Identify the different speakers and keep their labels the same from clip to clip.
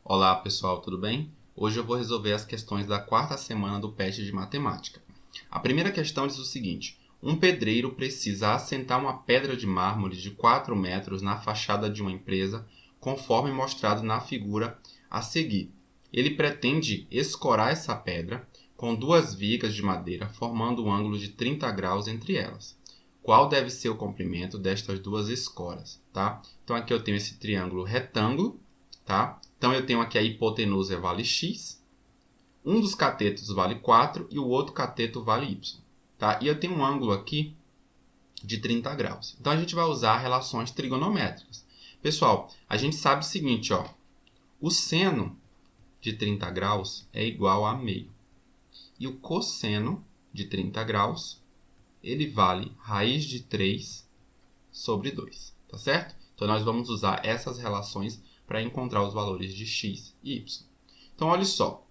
Speaker 1: Olá pessoal, tudo bem? Hoje eu vou resolver as questões da quarta semana do PET de Matemática. A primeira questão diz o seguinte: um pedreiro precisa assentar uma pedra de mármore de 4 metros na fachada de uma empresa, conforme mostrado na figura a seguir. Ele pretende escorar essa pedra com duas vigas de madeira, formando um ângulo de 30 graus entre elas. Qual deve ser o comprimento destas duas escoras? Tá? Então aqui eu tenho esse triângulo retângulo. Tá? Então, eu tenho aqui a hipotenusa vale x, um dos catetos vale 4 e o outro cateto vale y. Tá? E eu tenho um ângulo aqui de 30 graus. Então, a gente vai usar relações trigonométricas. Pessoal, a gente sabe o seguinte, ó, o seno de 30 graus é igual a meio. E o cosseno de 30 graus, ele vale raiz de 3 sobre 2. Tá certo? Então, nós vamos usar essas relações para encontrar os valores de x e y. Então, olha só.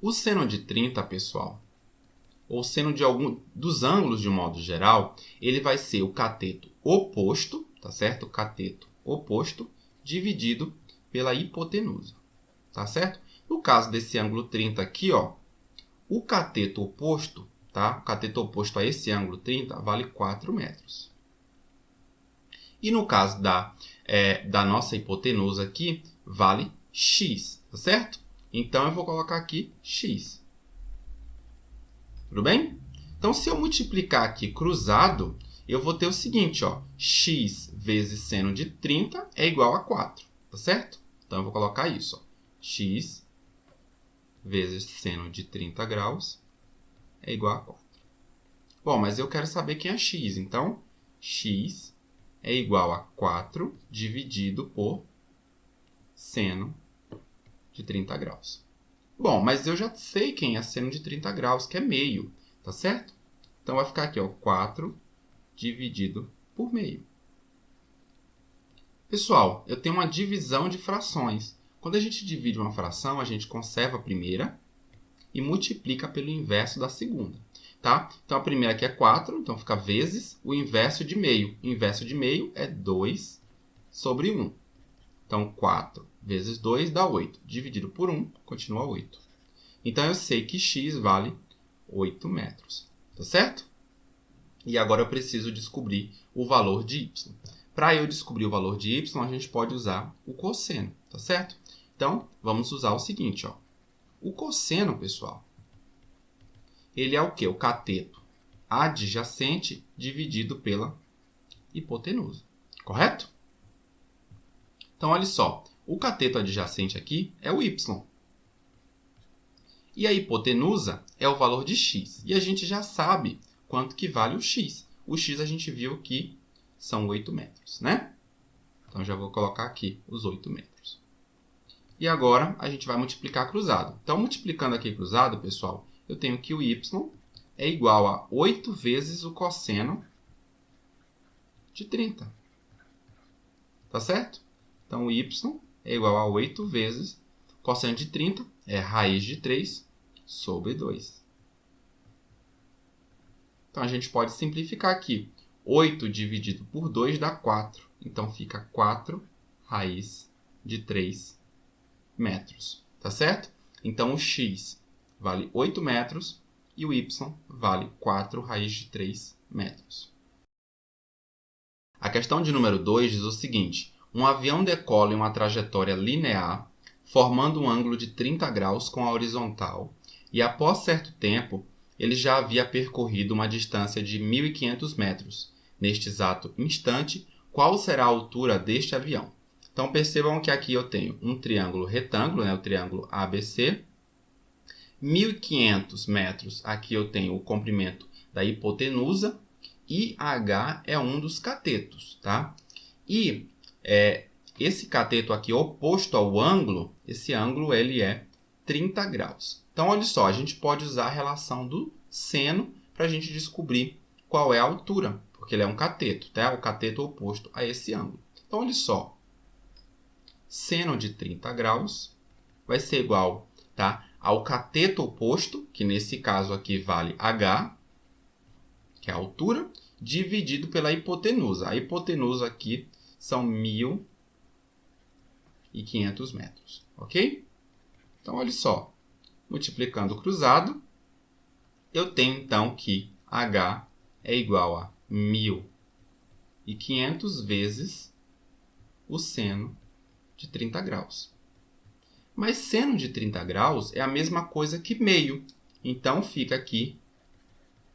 Speaker 1: O seno de 30, pessoal, ou seno de algum dos ângulos de um modo geral, ele vai ser o cateto oposto, tá certo? O cateto oposto dividido pela hipotenusa, tá certo? No caso desse ângulo 30 aqui, ó, o cateto oposto, tá? O cateto oposto a esse ângulo 30 vale 4 metros. E no caso da nossa hipotenusa aqui, vale x, tá certo? Então, eu vou colocar aqui x. Tudo bem? Então, se eu multiplicar aqui cruzado, eu vou ter o seguinte, ó, x vezes seno de 30 é igual a 4, tá certo? Então, eu vou colocar isso, ó, x vezes seno de 30 graus é igual a 4. Bom, mas eu quero saber quem é x, então, x é igual a 4 dividido por seno de 30 graus. Bom, mas eu já sei quem é seno de 30 graus, que é meio, tá certo? Então, vai ficar aqui, ó, 4 dividido por meio. Pessoal, eu tenho uma divisão de frações. Quando a gente divide uma fração, a gente conserva a primeira e multiplica pelo inverso da segunda. Tá? Então, a primeira aqui é 4, então fica vezes o inverso de meio. O inverso de meio é 2 sobre 1. Então, 4 vezes 2 dá 8. Dividido por 1, continua 8. Então, eu sei que x vale 8 metros. Tá certo? E agora eu preciso descobrir o valor de y. Para eu descobrir o valor de y, a gente pode usar o cosseno. Tá certo? Então, vamos usar o seguinte, ó. O cosseno, pessoal, ele é o quê? O cateto adjacente dividido pela hipotenusa. Correto? Então, olha só. O cateto adjacente aqui é o y. E a hipotenusa é o valor de x. E a gente já sabe quanto que vale o x. O x a gente viu que são 8 metros, né? Então, já vou colocar aqui os 8 metros. E agora, a gente vai multiplicar cruzado. Então, multiplicando aqui cruzado, pessoal, eu tenho que o y é igual a 8 vezes o cosseno de 30. Tá certo? Então, o y é igual a 8 vezes cosseno de 30, é raiz de 3 sobre 2. Então, a gente pode simplificar aqui. 8 dividido por 2 dá 4. Então, fica 4 raiz de 3 metros. Tá certo? Então, o x vale 8 metros e o y vale 4 raiz de 3 metros. A questão de número 2 diz o seguinte: um avião decola em uma trajetória linear, formando um ângulo de 30 graus com a horizontal, e após certo tempo, ele já havia percorrido uma distância de 1.500 metros. Neste exato instante, qual será a altura deste avião? Então, percebam que aqui eu tenho um triângulo retângulo, né, o triângulo ABC. 1.500 metros, aqui eu tenho o comprimento da hipotenusa. E H é um dos catetos, tá? E esse cateto aqui oposto ao ângulo, esse ângulo ele é 30 graus. Então, olha só, a gente pode usar a relação do seno para a gente descobrir qual é a altura, porque ele é um cateto, tá? O cateto oposto a esse ângulo. Então, olha só, seno de 30 graus vai ser igual, tá, ao cateto oposto, que nesse caso aqui vale H, que é a altura, dividido pela hipotenusa. A hipotenusa aqui são 1.500 1.500 metros, ok? Então, olha só, multiplicando o cruzado, eu tenho então que H é igual a 1.500 vezes o seno de 30 graus. Mas seno de 30 graus é a mesma coisa que meio. Então, fica aqui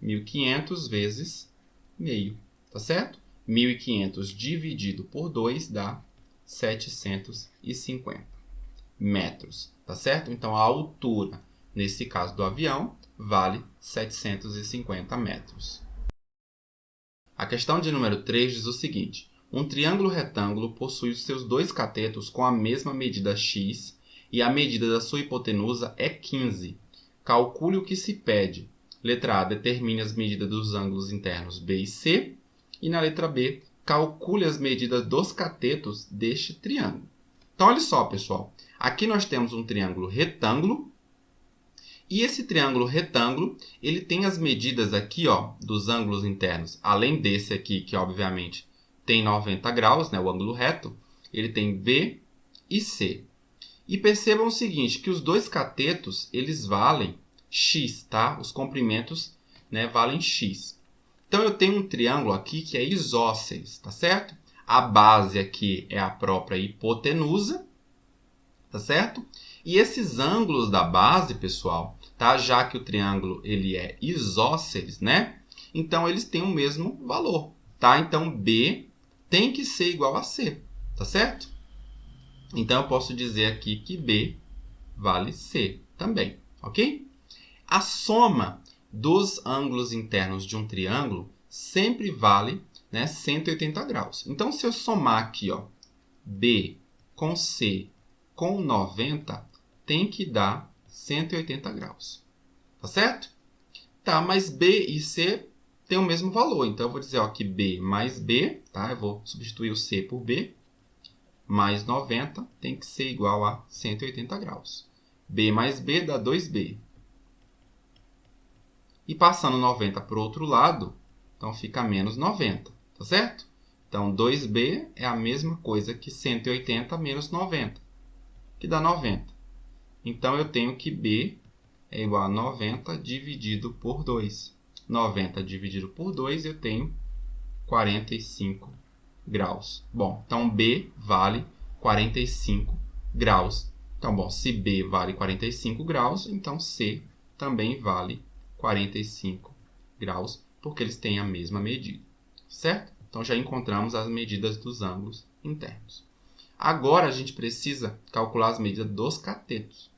Speaker 1: 1.500 vezes meio, tá certo? 1.500 dividido por 2 dá 750 metros, tá certo? Então, a altura, nesse caso do avião, vale 750 metros. A questão de número 3 diz o seguinte: um triângulo retângulo possui os seus dois catetos com a mesma medida x e a medida da sua hipotenusa é 15. Calcule o que se pede. Letra A, determine as medidas dos ângulos internos B e C. E na letra B, calcule as medidas dos catetos deste triângulo. Então, olha só, pessoal. Aqui nós temos um triângulo retângulo. E esse triângulo retângulo, ele tem as medidas aqui, ó, dos ângulos internos. Além desse aqui, que obviamente tem 90 graus, né, o ângulo reto, ele tem B e C. E percebam o seguinte, que os dois catetos, eles valem x, tá? Os comprimentos, né, valem x. Então, eu tenho um triângulo aqui que é isósceles, tá certo? A base aqui é a própria hipotenusa, tá certo? E esses ângulos da base, pessoal, tá? Já que o triângulo ele é isósceles, né? Então, eles têm o mesmo valor, tá? Então, B tem que ser igual a C, tá certo? Então, eu posso dizer aqui que B vale C também, ok? A soma dos ângulos internos de um triângulo sempre vale, né, 180 graus. Então, se eu somar aqui, ó, B com C com 90, tem que dar 180 graus. Tá certo? Tá, mas B e C têm o mesmo valor. Então, eu vou dizer ó, que B mais B, tá? Eu vou substituir o C por B, mais 90 tem que ser igual a 180 graus. B mais B dá 2B. E passando 90 para o outro lado, então fica menos 90, tá certo? Então, 2B é a mesma coisa que 180 menos 90, que dá 90. Então, eu tenho que B é igual a 90 dividido por 2. 90 dividido por 2, eu tenho 45 graus. Bom, então B vale 45 graus. Então, bom, se B vale 45 graus, então C também vale 45 graus, porque eles têm a mesma medida, certo? Então, já encontramos as medidas dos ângulos internos. Agora, a gente precisa calcular as medidas dos catetos.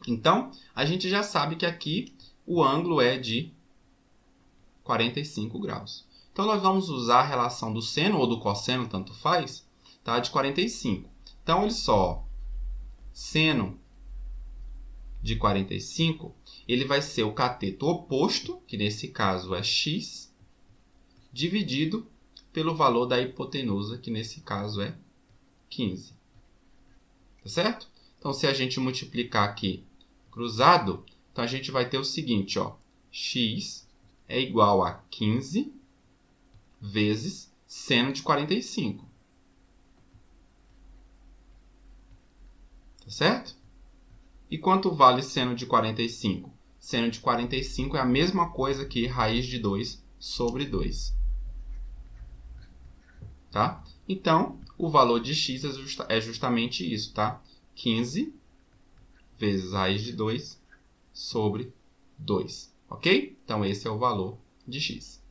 Speaker 1: Então, a gente já sabe que aqui o ângulo é de 45 graus. Então, nós vamos usar a relação do seno ou do cosseno, tanto faz, tá? De 45. Então, olha só, seno de 45, ele vai ser o cateto oposto, que nesse caso é x, dividido pelo valor da hipotenusa, que nesse caso é 15. Tá certo? Então, se a gente multiplicar aqui cruzado, então a gente vai ter o seguinte, ó, x é igual a 15 vezes seno de 45. Tá certo? E quanto vale seno de 45? Seno de 45 é a mesma coisa que raiz de 2 sobre 2. Tá? Então, o valor de x é justamente isso, tá? 15 vezes raiz de 2 sobre 2. Ok? Então, esse é o valor de x.